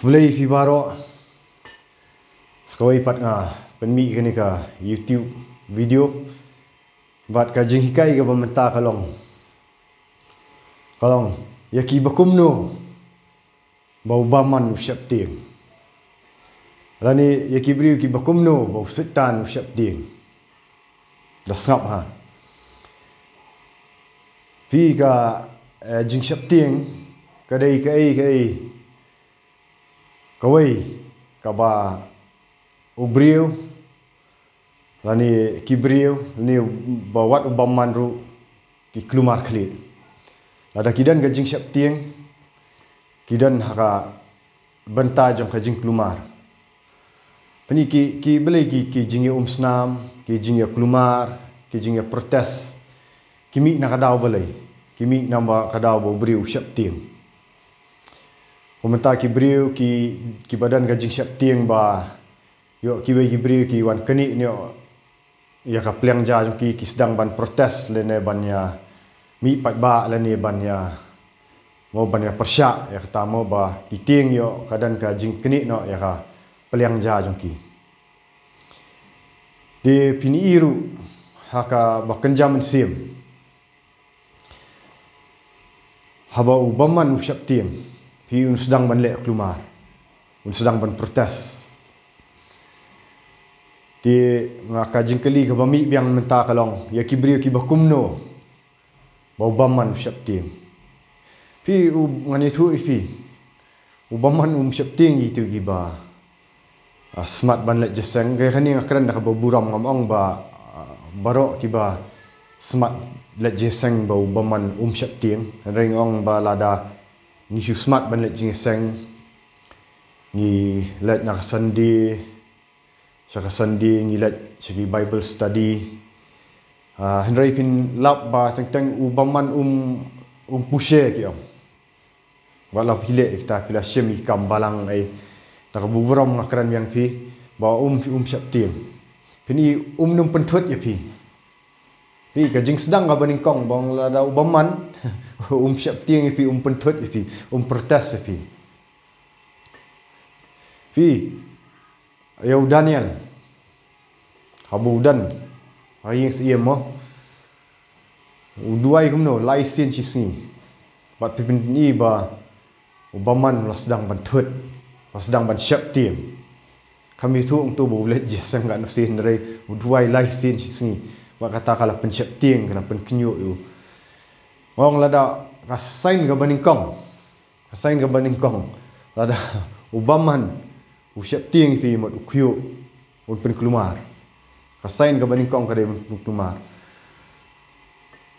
Mulai fi baro sekawai pat nga penmi kini ka YouTube video bat ka jing hikai ka bamenta kalong yaki bakumno bau baman usyap ting lani yaki briu ki bakumno bau setan usyap ting dah ngap ha pi ka jing syap ting kadai kai kawai kaba ubriu lani kibriu ni bawat ubaman ru ki klumar kli lada kidan ka jing syap ting kidan haka benta jong ka jing klumar pani ki belai ki jing snam ki jing klumar ki jing protes kimi na kadau belai kimi namba kadau bo briu syap ting komentar ki briu ki badan ka jing syap ting ba yo ki bai ki briu ki wan keni ni ya ka pleng ja jong ki sedang ban protes lene bannya mi pat ba lene bannya mo bannya persyak ya kata mo ba ki ting yo kadan ka jing keni no ya ka pleng ja jong ki di pini iru haka ba kenjam sim haba ubaman usyap ting pi un sedang ban lek klumar un sedang ban protes di ngaka jingkeli ke bami biang menta kalong ya kibriu ki bakumno bau baman syap ting pi ngani thu pi ubaman syap ting itu giba smart ban lek jeseng ke khani ngakran ka buram ngamong ba barok kiba smart lek jeseng bau baman syap ting rengong ba lada ni smart ban lek jeseng ni let nak sandi Syaka sandi ngilat segi Bible study. Henry pin lap ba tentang ubaman pushe ki om. Wala pile kita pila shem ikam balang ai tak buburam ngakran yang pi ba syap tim. Pini num penthut ya pi. Pi ka jing sedang ka baning kong bang lada ubaman syap tim pi penthut ya pi protes ya pi. Pi Ayau Daniel habu dan ayeng siem mo uduai kumno lai sin chisni bat pipin ni ba ubaman la sedang ban thut la sedang ban syap tim kami tu untuk boleh jeseng kan sin re uduai lai sin chisni ba kata kala pen syap tim kala pen kenyu yu wong lada kasain ga baning kong lada ubaman usyap ting pi mot ukyu un pen klumar kasain ka baning kong kade un klumar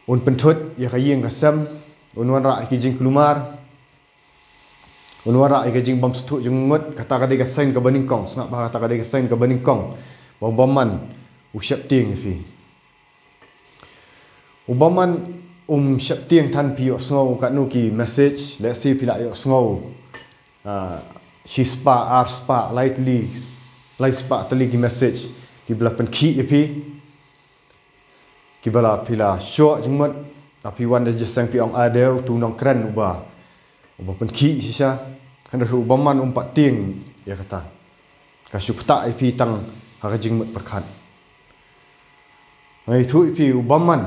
un pen thut ya kayeng kasam un wan ra ki jing klumar un wan ra ki jing bam stu jing ngot kata kade kasain ka baning kong snap ba kata kade kasain ka baning kong baman usyap ting pi ubaman syap ting tan pi osngau kat nu ki message let's see pila yo osngau Shispa, arspa, lightly, spa, tali ki message, ki bela pen ki epi, ki bela pila short jemut, tapi wan dah jesang pi ong adeu tu nong keren uba pen ki sisa, hendak ubaman umpat ting, ya kata, kasih peta epi tang haka jemut perkat, ngai tu epi ubaman,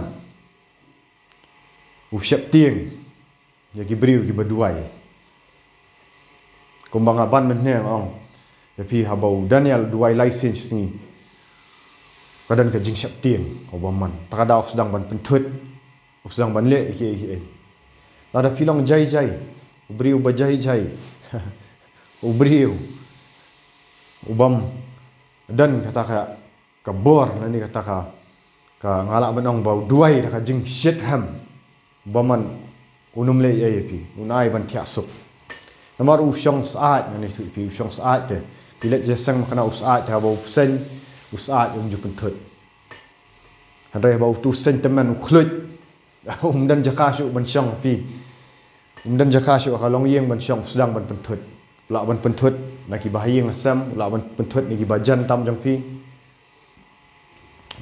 usyap ting, ya ki beriu ki berduai. Kumbang aban meneng ong tapi habau Daniel duai license ni kadan ka jing syap ting obaman takada sedang ban penthut sedang ban le iki lada pilong jai ubriu ba jai ubriu ubam dan kata ka bor nani kata ka ngalak benong bau duai ka jing syetham baman unum le pi unai ban tiasuk Namar usyong saat ngani tu pi usyong saat te bila jesang makna usaat ha bau sen usaat yung jupun thut handai bau tu sentiment uklut dan jakashu ban syong pi dan jakashu kalong yeng ban syong sedang ban penthut la ban penthut naki bahayeng asam la ban penthut niki bajan tam jang pi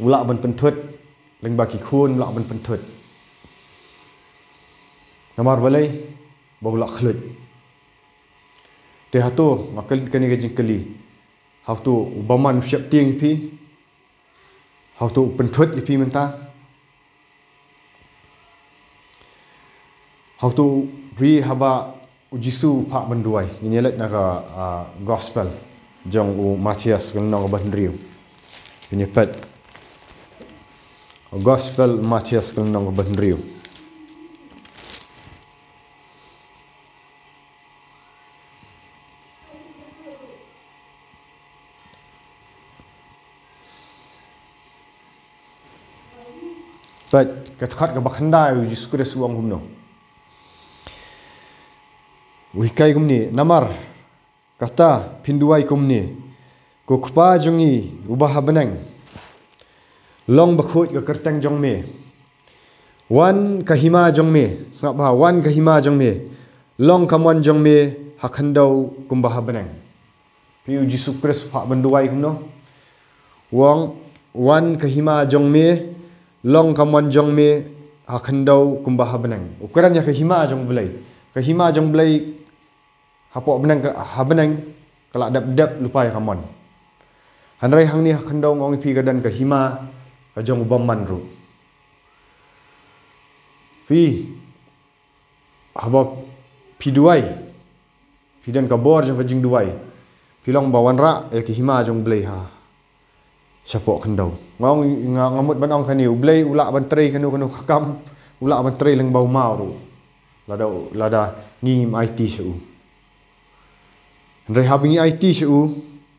ula ban penthut leng baki khun la ban penthut namar balai bau la khlut te hato makal kani ka jingkali how to ubaman siap ting pi how to penthut ipi menta how to wi haba ujisu pak benduai ini let naga gospel jong u Matias kan naga bandriu ini pet gospel Matias kan naga bandriu pet katkat ka bakhandai ujisu kure suang humno wikai kumni namar kata pinduai kumni ko kpa jongi ubah beneng long bakhut ka kerteng jong me wan kahima jong me sngap ba wan kahima jong me long kamon jong me hakhandau kumbah beneng piu jisu kris pak benduai kumno wong wan kahima jong me long kamon jong me hakhandau kumbah beneng ukuran ya kahima jong belai kahima jong belai hapok benang habenang kalak dap lupa ya kamon hanrai hang ni khandau ngong pi kadan ka hima ka jong ubaman ru pi haba pi duai pi dan ka bor jong ka jing duai pilong bawan ra e ki hima jong blai ha sapok khandau ngong ngamut banong khani blai ulak ban trei kanu khakam ulak ban trei leng bau mau ru lada ngim IT su Andai habingi IT su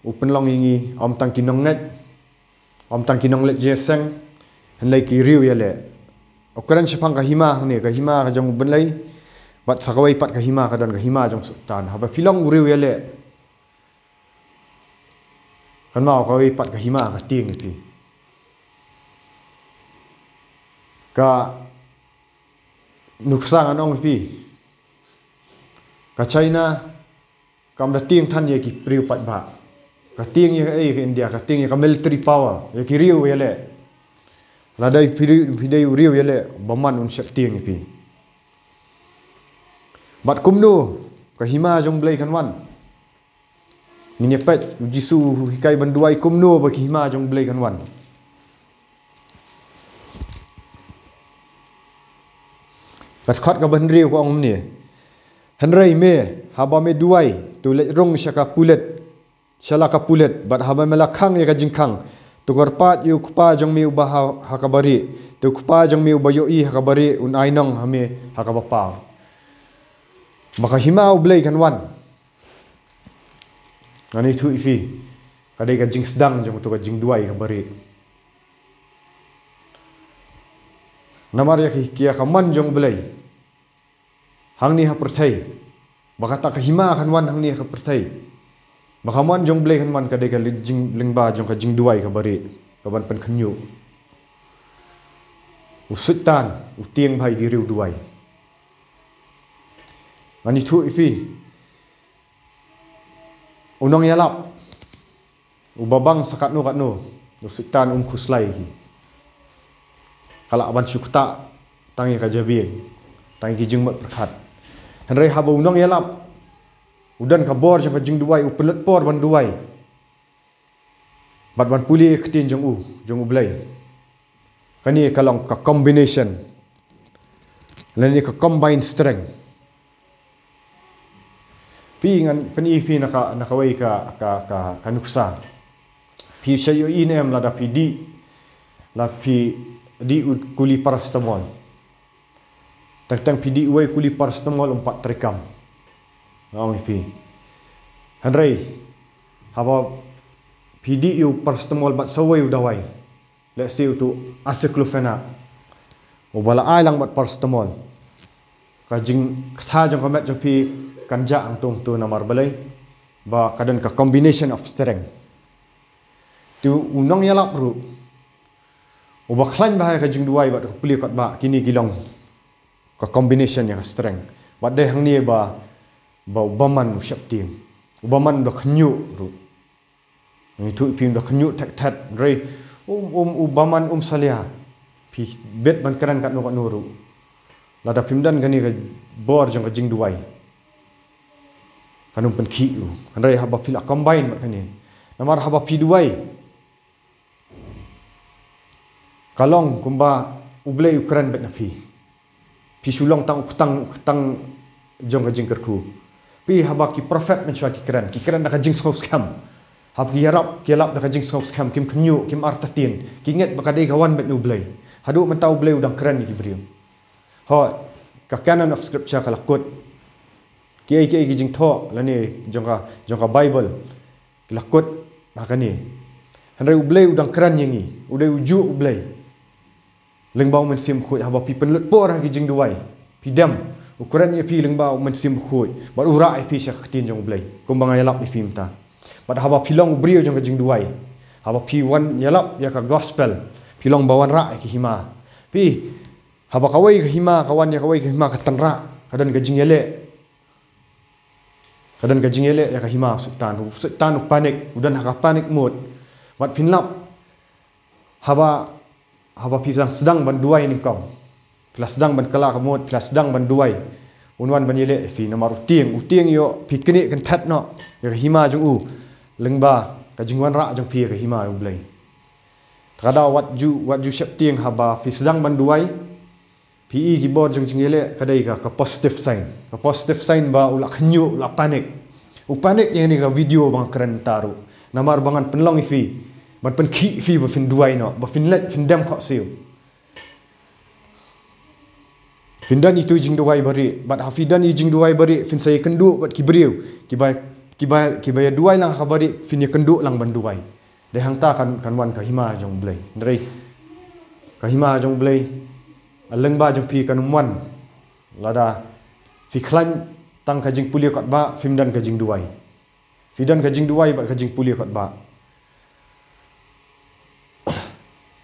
upen long ingi om tang kinong net om tang kinong let jeseng henlai ki riu ya le okuran sepang ka hima ka jong ben lai bat sakawai pat ka hima ka jong sultan haba pilong riu ya le kan mau ka wai pat ka hima ka ting pi ka nuksang anong pi ka China kam da ting than ye ki priu pat ba ka ting ye ka India ka ting ye ka military power ye ki riu ye le la dai pidai riu ye le baman un sep ting pi bat kumno ka hima jong blai kan wan ni pet jisu hikai banduai kumno ba ki hima jong blai kan wan bat khat ka ban riu ko ong ni hanrai me haba me duai tu let rong syaka pulet syalaka pulet bat haba me lakhang ya ka jingkhang tu korpat yu kupa jong me ubah hakabari tu kupa jong me ubayo i hakabari un ainong hame hakabapa maka hima ublai kan wan ani tu ifi kadai ka jing sedang jong tu ka jing duai kabari namar ya ki kia ka man jong blai hang ni ha perthai baka ta ka hima kan wan hang ni ha perthai baka man jong blai kan wan ka de ka jing lingba jong ka jing duai ka bari ka ban pen khanyu usitan utieng bhai gi riu duai ani thu ipi unong yalap ubabang sakat no usitan khuslai ki kala ban syukta tangi ka jabin tangi ki jing mat perkhat hanrai haba unong yalap udan ka bor jong ka jing duai upelet por ban duai bat ban puli khtin jong blai kani kalong ka combination lani ka combine strength pi ngan pani fi naka wai ka nuksa pi sayo inem la da pi di kuli paracetamol tang pidi uai kuli paracetamol 4 trekam ngau pi hanrai haba pidi u paracetamol bat sawai udawai let's say tu aceclofenac ubala ai lang bat paracetamol ka jing kha jong kamet jong pi kanja ang tu namar balai ba kadan ka combination of strength tu unong yalap ru uba khlan bahai ka jing duai bat puli kat ba kini gilong ka combination yang strength wat dai hang ni ba baman syap ting ubaman do khnyu ru ni tu pim do khnyu tat rei ubaman salia pi bet ban karan kat no ru lada pimdan gani ka bor jong ka jing duai kanung pen ki u kanrai haba pila combine mat kani namar haba pi duai kalong kumba ublei ukran bet na pi sulong tang jong ka jing kerku pi haba ki prophet men ki kran da ka jing skam hab ki yarap da ka jing skam kim knyu kim artatin ki nget bakadai kawan bet nu blei hadu men tau blei udang kran ki briu ho ka canon of scripture kala kut ki jing tho lani jong ka bible kala kut makani hanrai ublei udang kran yangi udai uju ublei lengbau men sim khoi haba pi penlut por ha ki jing duai pi dam ukuran ye pi lengbau men sim khoi bar ura ai pi syak tin jong ublei kumbang yalap pi mta pada haba pilong brio jong ka jing duai haba pi wan yalap ya ka gospel pilong bawan ra ki hima pi haba kawai ka hima kawan ya kawai ka hima ka tanra kadan ka jing yele ya ka hima sultan panik udan ha ka panik mod mat pinlap haba pisang sedang ban duai ni kau kelas sedang ban kala kamot kelas sedang ban duai unwan ban yele fi namar utieng yo pikni kan that no ya hima jung u lengba ka jingwan ra jung pi ka hima u blai kada wat ju shep tieng haba fi sedang ban duai pi ki bod jung jingele kadai ka positive sign ba ula khnyu la panik yang ni ka video bang keren taru namar bangan penlong fi ban pen ki fi ba fin duai no ba fin let fin dam kho siu fin dan itu jing duai bari bat hafidan i jing duai bari fin saya kendu bat kibriu kibai duai lang khabari fin ya kendu lang ban duai de hang ta kan wan ka hima jong blai ndrei ka hima jong blai aleng ba jong pi kan wan lada fi khlan tang ka jing pulia kot ba fim dan ka jing duai fidan ka jing duai ba ka jing pulia kot ba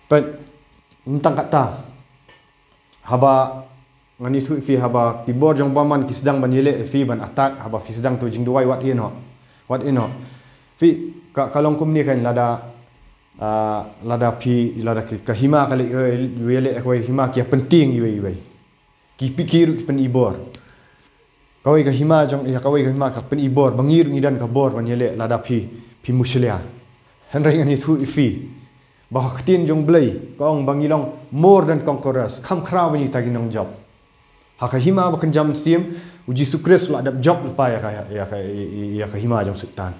but tentang kata haba ngani thu fi haba keyboard jong baman ki sedang ban yele fi ban atat haba fi sedang tu jing duai what ino fi kalong kum ni kan lada ka hima kali yele ko hima ki penting iwe ki pikir pen ibor kawai ka hima jong ya kawai ka hima ka pen ibor bangir ngidan ka bor ban yele lada fi muslia henry ngani thu fi bah tin jong blai kong bangilong more than conquerors kham khra bani taginong job haka hima bakan jam sim uji sukres la dap job lepa ya ka hima jong sultan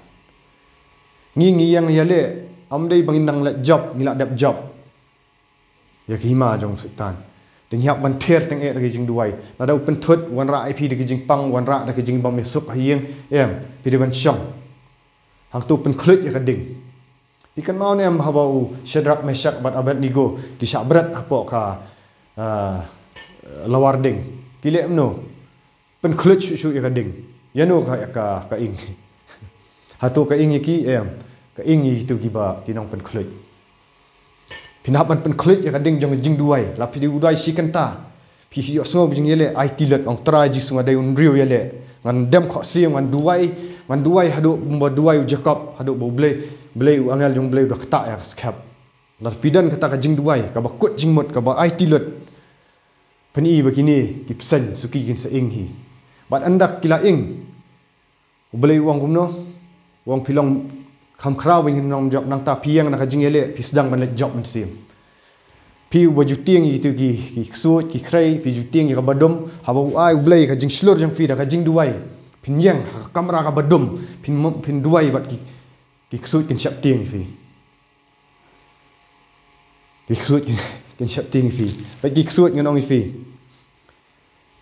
ngi yang yale amdai bangindang la job ngila dap job ya ka hima jong sultan teng hiap ban ther teng e de jing duai la dau pen thut wan ra ip de jing pang wan ra de jing bam mesuk hieng pi de ban shong hang tu pen khlut ya ka ding ikan mau ni am habau Shadrach Meshach bat Abednego ki syabrat apa ka lawarding kile mno pen khlut shu ya ding yano ka ing hatu ka ing ki ka ing itu giba kinong pen khlut pinapan pen khlut ya ding jong jing duai la pi duai si kanta pi yo so jing yele ai tilat ong trai ji sunga dai un riu yele ngan dem kho si ngan duai hadu bomba duai Jacob hadu bo blei u angal jong blei dak ta ya skap lar pidan kata ka jing duai ka ba kut jing mot ka ba ai tilat pani begini ki pesen suki kin sa ing hi bat andak kila ing blei wang gumno wang pilong kham khrau wing nom job nang ta piang na ka jing ele pi sedang ban let job men sim pi u baju tiang itu ki suot ki krai pi ju tiang ka badom haba ai blei ka jing slor jang fi da ka jing duai pin yang kamera ka badom pin duai bat ki suot kin chap tiang fi ki suot kin chap tiang fi ba ki suot ngon fi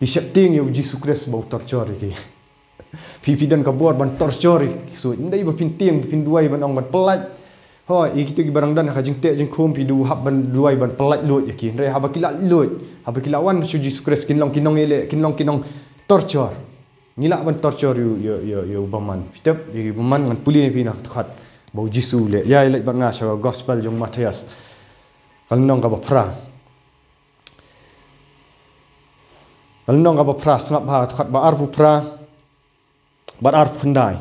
ki chap tiang yu Jesus Christ bau torture ki pi dan ka bor ban torture ki suot ndai ba pin tiang pin duai ban ong ban pelat ho i kitu ki barang dan ka jing te jing khom pi du hab ban duai ban pelat lut yakin re haba kila lut haba kila wan su Jesus Christ kinong ele kinong torture ngila ban torture yu baman pitap yu baman ngan puli pi nak khat bau jisu le ya le ban nga sha gospel jong Matias kalnong ka ba pra snap ba khat ba arpu pra ba arpu khandai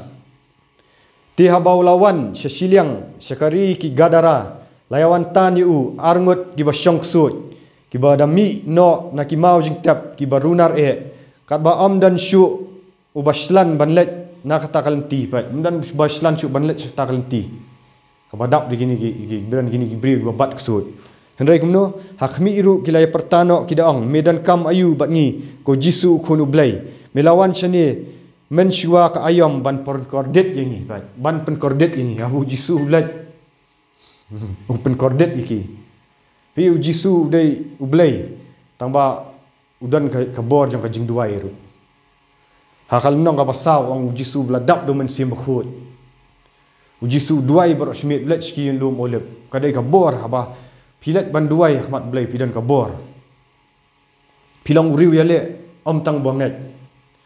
ti habau lawan syasiliang syakari ki gadara layawan tan yu arngut ki ba syong sut ki ba dami no na ki mau jing tap ki ba runar kat ba om dan syu ubaslan ban let na kata kalenti pat dan baslan su banlet kata kalenti kabadap di gini beran gini bri babat ksud hendrai kumno hakmi iru kilai pertano kidaong medan kam ayu bat ngi ko jisu khunu blai melawan shani menshua ka ayam ban kordet yengi ban pen kordet yengi ahu jisu blai open kordet iki pi jisu dei ublai tangba udan ka bor jong ka jing duai ru hakal nong ka pasaw ang jisu bladap do men sim khut jisu duai ber smit blat ski lum olep kadai ka bor haba pilat ban duai khmat blai pidan ka bor pilong riu yale om tang banget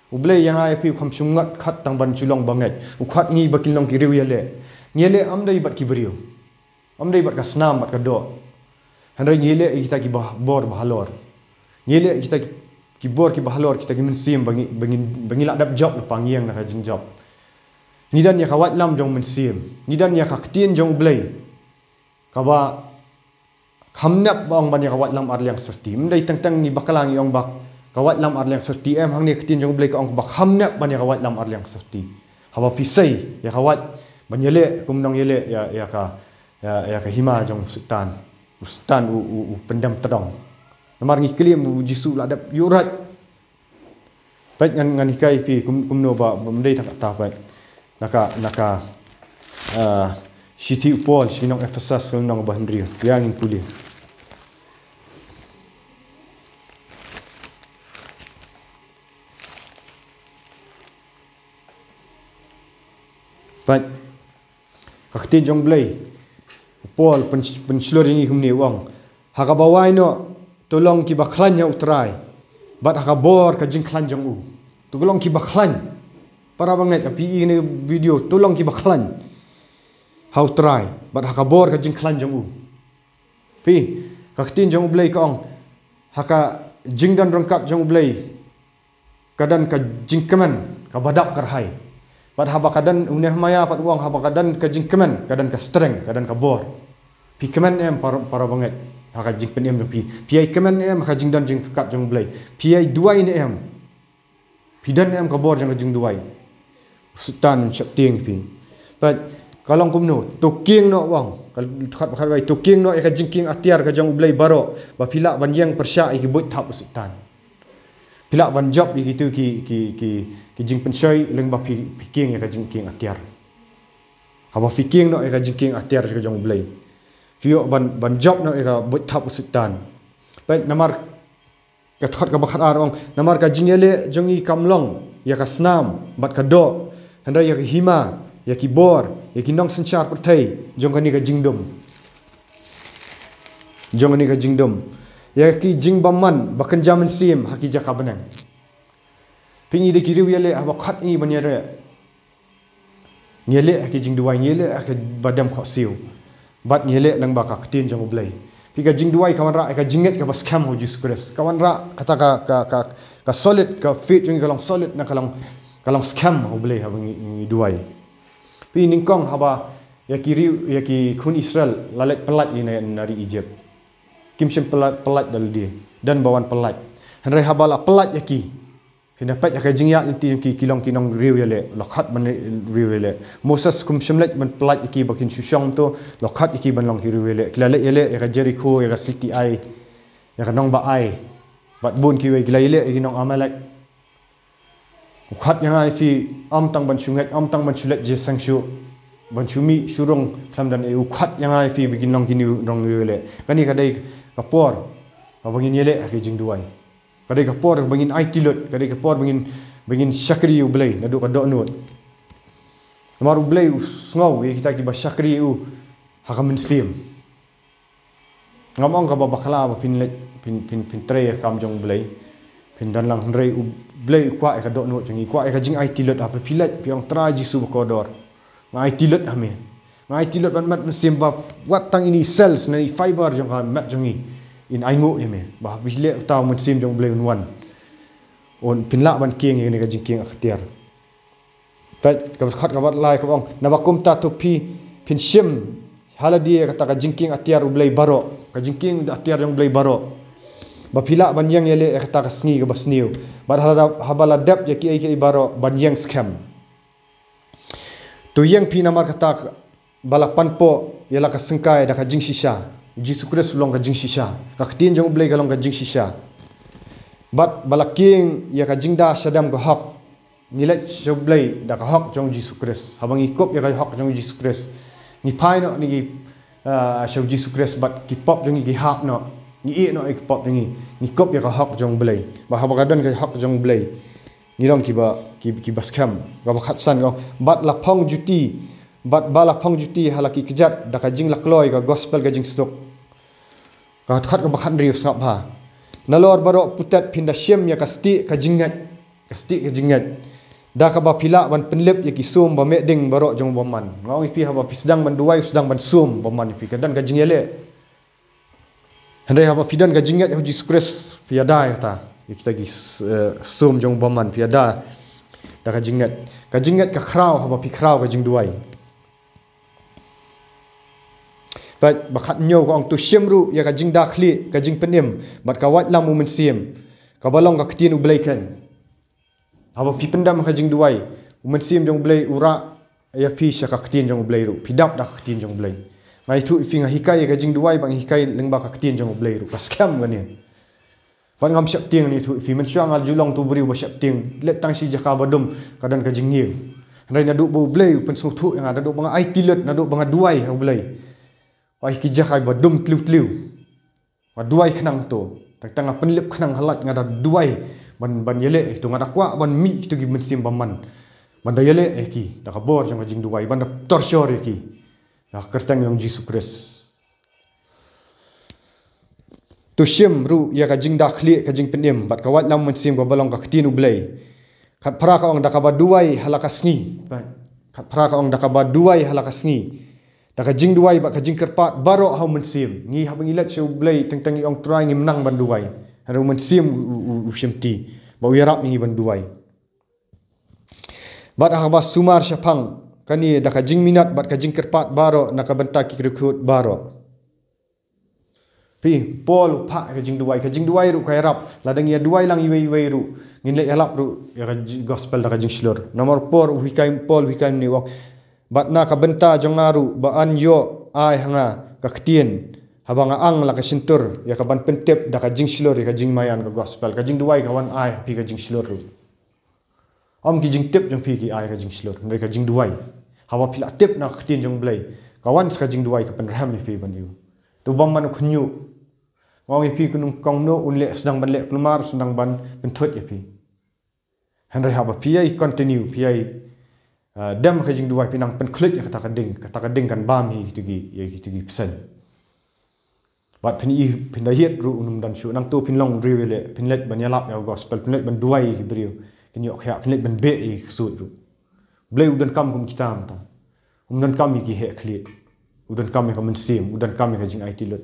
ublai yang ai pi kham sungat khat tang ban chulong banget ukhat ngi bakin long ki riu yale ngele am dai bat ki beriu am dai bat ka snam bat ka do handai ngele kita ki bor bahalor ngele kita ki bor ki bahalor kita ki men sim bangi la dap job pangiang na jing job nidan ya kawat lam jong men sim nidan ya kaktien jong ublai kawa khamnap bang ban ya kawat lam arliang serti mendai tang ni bakalang yong bak kawat lam arliang serti em hang ni kaktien jong ublai ka ong bak khamnap ban ya kawat lam arliang serti hawa pisai ya kawat ban yele kumnong yele ya ka hima jong sultan u pendam tedong namar ngi klim jisu ladap yurat pat ngan hikai pi kumno ba mendai tak ta pat naka Siti Upol sinong Efesas nong bahendri yang pulih pat kakti jong blai Upol penslor ini humni wang haka bawai no tolong ki bakhlan ya utrai bat haka bor ka jing khlan jong u tolong ki bakhlan para banget api ini video tolong ki bakhlan how try bat haka bor ka jing khlan jong u pi kaktin jong blai ka ong haka jing dan rangkap jong blai kadan ka jing keman ka badap karhai bat haba kadan uneh maya pat uang haba kadan ka jing keman kadan ka strength kadan ka bor pi keman em para banget haka jing pen em pi ai keman em haka jing dan jing kat jong blai pi ai duai ni em pi dan em ka bor jong jing duai sultan chap tieng pi but kalong kumno to king no wang khat khat wai to king no e ka jing king atiar ka jong blai baro ba pila ban yang persya i but thap sultan pila ban job i gitu ki jing pensoi leng ba pi king e ka jing king atiar haba fi king no e ka jing king atiar ka jong blai fio ban job no e ka but thap sultan but namar ka khat ka bakhat arong namar ka jingele jongi kamlong ya ka snam bat ka do handa ya hima ya ki bor ya ki nong sanchar perthai jong kani ka jingdom ya ki jingbaman bakan jaman sim haki jaka benang pingi de kiriu yale aba khat ni banyare ngele haki jingduai ngele haki badam kho siu bat ngele lang ba ka ktin jong blai pika jingduai kawan ra ka jinget ka bas kham ho jus kres kawan ra kata ka solid ka fit jong kalong solid na kalong scam ho blai ha bangi duai pi ningkong haba ya ki kun Israel lalet pelat ni nari Egypt kimsem pelat dal dia dan bawan pelat henrai habala pelat ya ki dapat ya jingya ti ki kilong kinong riu yale lokhat ban riu yale Moses kumsemlet ban pelat ki bakin susong to lokhat ki ban long ki riu yale kilale yale ya Jericho ya city ai ya nong ba ai bat bun ki we kilale ki nong amalek khat yang ai fi am tang ban sunget am tang ban sulet je sangshu ban chumi surong kham dan eu khat yang ai fi begin long kini rong le kani kadai kapor abangin yele aki jing duai kadai kapor bangin ai tilot kadai kapor bangin syakri u blai nadu ka do not maru blai ngau ye kita ki ba syakri u hakam sim ngamong ka ba bakla ba pin tre kam jong blai pin dan lang hrei u blai kwa ka do no changi kwa ka jing ai tilot apa pilat piang tra jisu kodor ngai tilot ame ngai tilot ban mat mesim ba wat tang ini cells na fiber jong ka mat jongi in aingo eme ba bile taw mesim jong blai unwan on pinla ban king ni ka jing king akhtiar tat ka khat ka bat lai ka bang na ba kum ta to pi pin sim haladi ka ta ka jing king atiar u blai baro ka jing king atiar jong blai baro bapila banyang yele ekta kasni ke basniu bar habala dap ya ki baro banyang scam Tu yang pi namar kata balapan po ialah ka sengkai da ka jing shisha. Jesus Christ long ka jing shisha. Ka ktien jong blai ka long ka jing shisha. Bat balaking ya ka jing da sadam ka hak. Nilet so blai da ka hak jong Jesus Christ. Habang ikop ya ka hak jong Jesus Christ. Ni pai no ni so Jesus Christ bat ki pop jong ki hak no. Ni e no ki pop jong ni kop ya ka hak jong blai. Ba habagadan ka hak jong blai. Ni long ki baskam ga bakhat san ga bat la phong juti bat bala phong juti halaki kejat da ka jing lakloi ga gospel ga jing stok ga khat ga bakhat riu sap ha nalor baro putat pinda syem ya ka sti ka jingat da ka ba pila ban penlep ya ki sum ba meding baro jong boman ngau pi ha ba pisdang ban duai sedang ban sum boman pi kadan ga jingele handai ha ba pidan ga jingat ya Jesus Christ piada ya ta kita gi sum jong boman piada da ka jingat ka kraw ha ba pi kraw ka jing duai bat bakhat nyo ko ang tu syemru ya ka jing dakhli ka jing penim bat ka wat lam mu mensim ka balong ka ktien u blaikan ha ba pi pendam ka jing duai u mensim jong blai ura ya pi sha ka ktien jong blai ru pidap da ka ktien jong blai ngai tu ifinga hikai ka jing duai bang hikai lengba ka ktien jong blai ru ka scam ga ni ban ngam syap ting ni tu fi men syang al julong tu beri ba syap ting let tang si jaka badum kadan ka jing ngiu rai na du bo blai pen su thu yang ada du bang ai tilet na du bang duai ha blai wai ki jaka badum tliu wa duai khnang to tak tang penlip khnang halat ngada duai ban yele tu ngada kwa ban mi tu gi men sim baman ban da yele ki da ka bor jang jing duai ban da torshor ki da kertang yang Jesus Christ tu syem ru ya ka jing dakhli ka jing penim bat ka wat lam mensim ka balong ka ktinu blai khat phra ka ong da ka ba duai halaka sngi khat phra ka ong da ka ba duai halaka sngi da ka jing duai ba ka jing kerpat baro ha mensim ngi ha bangilat su blai teng teng ong try ngi menang ban duai ha mensim u syemti ba yarap ngi ban duai bat ha ba sumar syapang kani da ka jing minat bat ka jing kerpat baro na ka benta ki rekrut baro pi pol pa ka jing duai ru ka rap ladang ya duai lang iwei ru ngin le alap ru ya gospel da ka jing slor nomor 4 uhikai pol uhikai ni wak bat na ka benta jongaru ba an yo ai hanga ka ktien habanga ang la ka sintur ya ka ban pentep da ka jing slor ka jing mayan ka gospel ka jing duai ka wan ai pi ka jing slor ru om ki jing tep jong pi ki ai ka jing slor ngai ka jing duai hawa pila tep na ktien jong blai ka wan ka jing duai ka pen ram ni pi ban yu tu bam man khunyu ngau pi kunung kong no unle sedang ban le klumar sedang ban penthot ya pi handai ha ba pi ai continue pi ai dam ka jing duai pinang pen klit ya kata ka ding kan bam hi tu gi ya tu gi pesen bat pin i pin da yet ru unum dan shu nang tu pin long riwele pin let ban yalap ya gospel pin let ban duai hi brio kin yo kha pin let ban be i sut ru blai udan kam kum kitam ta udan kam ki he klit udan kam ka men sim udan kam ka jing IT lot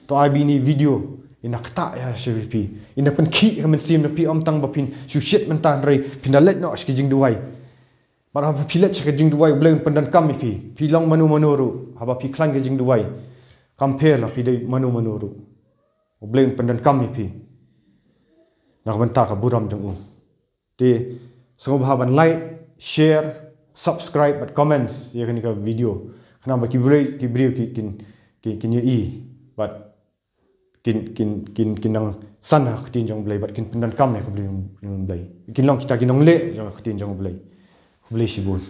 to abi ni video ina kata ya shvp ina pen ki ka men sim na pi om tang ba pin shu shit men tan rei pin da let no aski jing duai para ba pilet ka jing duai blai pendan kam pi long manu ru haba pi klang ka jing duai compare la pi dei manu ru blai pendan kam pi nak benta ka buram jong te so ba ban like share subscribe but comments ya kan ka video kana ba ki bri kin ye i but kin nang san ha khtin jong blai but kin pendan kam ya ka blai kin long kita kin nong le jong khtin jong blai sibun